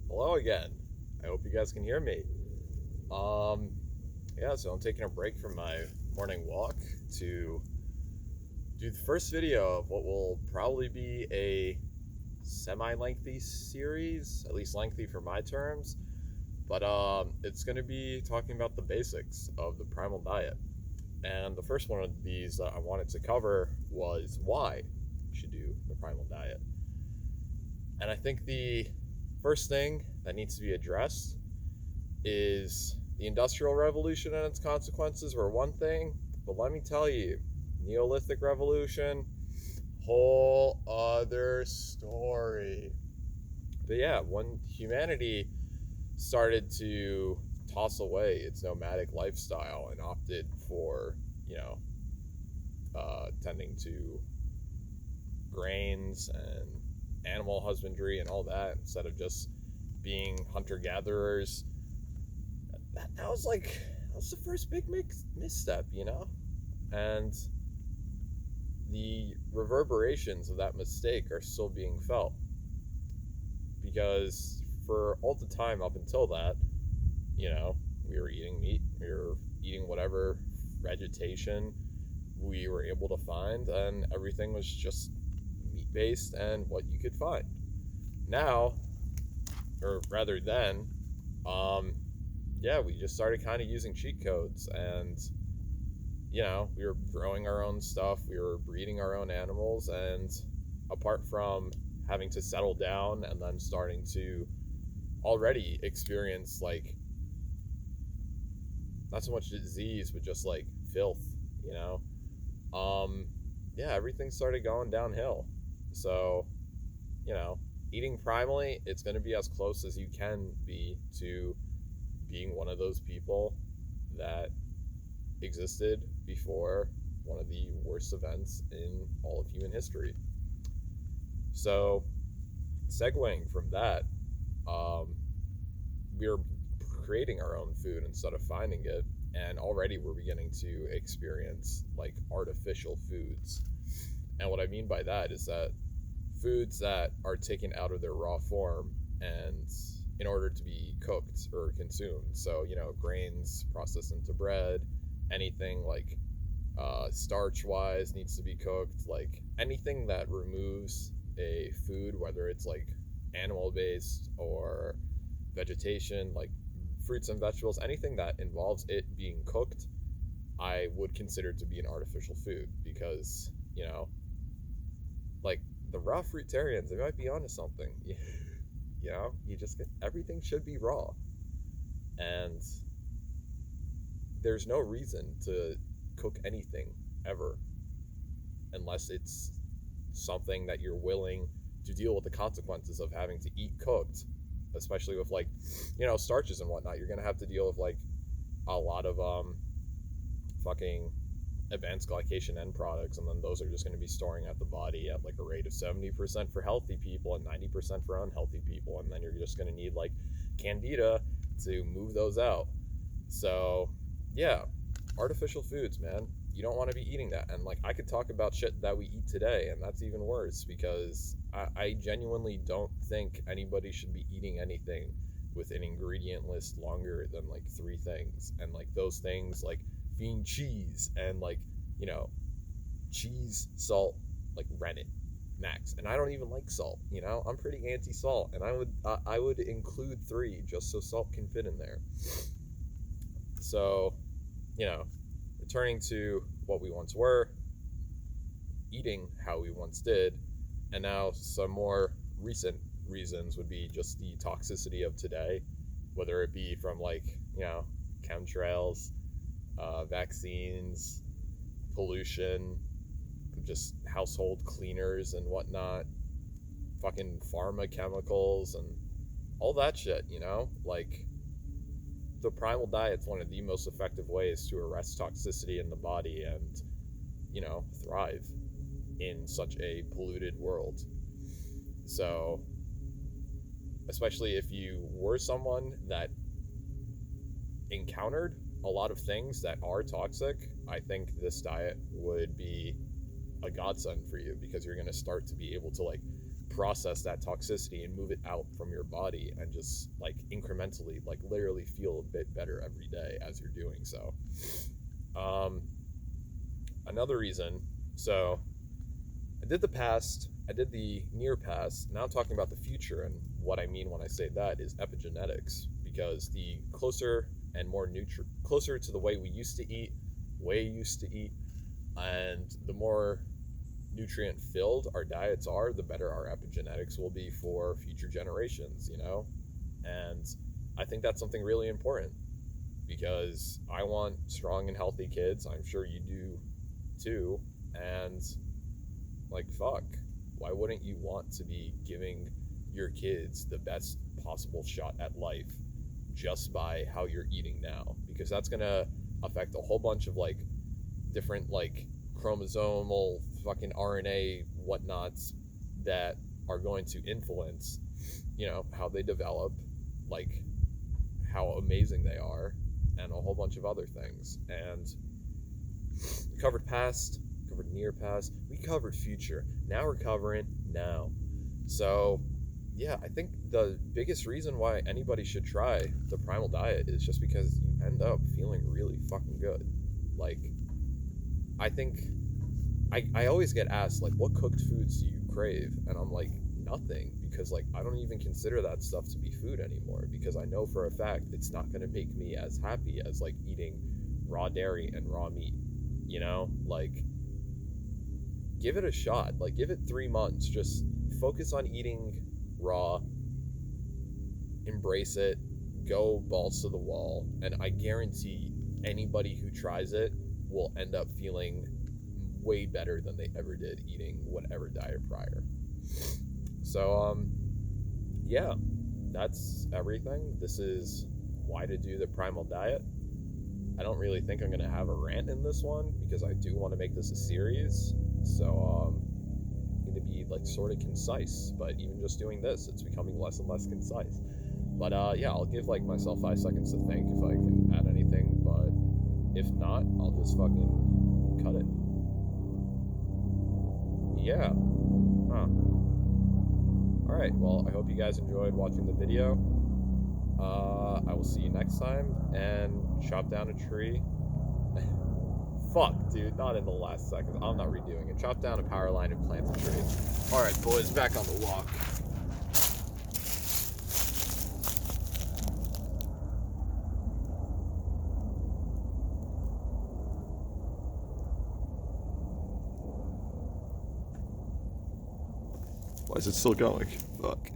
Hello again. I hope you guys can hear me. Um, so I'm taking a break from my morning walk to do the first video of what will probably be a semi-lengthy series, at least lengthy for my terms. But it's going to be talking about the basics of the primal diet. And the first one of these that I wanted to cover was why you should do the primal diet. And I think the first thing that needs to be addressed is the Industrial Revolution and its consequences were one thing, but let me tell you, Neolithic Revolution, whole other story. But yeah, when humanity started to toss away its nomadic lifestyle and opted for, tending to grains and animal husbandry and all that instead of just being hunter gatherers, that was the first big misstep, and the reverberations of that mistake are still being felt because for all the time up until that, we were eating meat, we were eating whatever vegetation we were able to find, and everything was just meat based and what you could find. Now, or rather then, we just started kind of using cheat codes, and we were growing our own stuff, we were breeding our own animals, and apart from having to settle down and then starting to already experience like not so much disease but just like filth, you know everything started going downhill. So, eating primally, it's going to be as close as you can be to being one of those people that existed before one of the worst events in all of human history. So, segueing from that, we're creating our own food instead of finding it, and already we're beginning to experience like artificial foods. And what I mean by that is that foods that are taken out of their raw form and in order to be cooked or consumed. So, grains processed into bread, anything like starch wise needs to be cooked. Like anything that removes a food, whether it's like animal based or vegetation, like fruits and vegetables, anything that involves it being cooked, I would consider to be an artificial food because, like the raw fruitarians, they might be onto something. You just get everything should be raw, and there's no reason to cook anything ever unless it's something that you're willing to deal with the consequences of having to eat cooked, especially with like starches and whatnot. You're gonna have to deal with like a lot of fucking advanced glycation end products, and then those are just going to be storing at the body at like a rate of 70% for healthy people and 90% for unhealthy people, and then you're just going to need like candida to move those out. So yeah, artificial foods, man, you don't want to be eating that. And like I could talk about shit that we eat today, and that's even worse because I genuinely don't think anybody should be eating anything with an ingredient list longer than like 3 things, and like those things like being cheese and like cheese, salt, like rennet max. And I don't even like salt. I'm pretty anti-salt, and I would include 3 just so salt can fit in there. So, returning to what we once were, eating how we once did, and now some more recent reasons would be just the toxicity of today, whether it be from like chemtrails, vaccines, pollution, just household cleaners and whatnot, fucking pharma chemicals and all that shit. Like the primal diet's one of the most effective ways to arrest toxicity in the body and thrive in such a polluted world. So especially if you were someone that encountered a lot of things that are toxic, I think this diet would be a godsend for you because you're going to start to be able to like process that toxicity and move it out from your body, and just like incrementally, like literally feel a bit better every day as you're doing so. um Another reason, so I did the past, I did the near past, now I'm talking about the future. And what I mean when I say that is epigenetics, because the closer and more closer to the way we used to eat, and the more nutrient filled our diets are, the better our epigenetics will be for future generations, you know? And I think that's something really important, because I want strong and healthy kids. I'm sure you do too. And like, fuck, why wouldn't you want to be giving your kids the best possible shot at life just by how you're eating now? Because that's gonna affect a whole bunch of like different like chromosomal fucking RNA whatnots that are going to influence, you know, how they develop, like how amazing they are, and a whole bunch of other things. And we covered past, covered near past, we covered future. Now we're covering now. So yeah, I think the biggest reason why anybody should try the Primal diet is just because you end up feeling really fucking good. Like, I think I always get asked, like, what cooked foods do you crave? And I'm like, nothing, because like I don't even consider that stuff to be food anymore, because I know for a fact it's not going to make me as happy as like eating raw dairy and raw meat, you know? Like, give it a shot. Like, give it 3 months. Just focus on eating raw, embrace it, go balls to the wall, and I guarantee anybody who tries it will end up feeling way better than they ever did eating whatever diet prior. So yeah, that's everything. This is why to do the Primal diet. I don't really think I'm gonna have a rant in this one, because I do want to make this a series. So I'm going to be like sort of concise, but even just doing this, it's becoming less and less concise. But yeah, I'll give like myself 5 seconds to think if I can add anything, but if not, I'll just fucking cut it. Yeah. Huh. Alright, well, I hope you guys enjoyed watching the video. I will see you next time, and chop down a tree. Fuck, dude, not in the last seconds. I'm not redoing it. Chop down a power line and plant a tree. Alright, boys, back on the walk. Why is it still going? Fuck.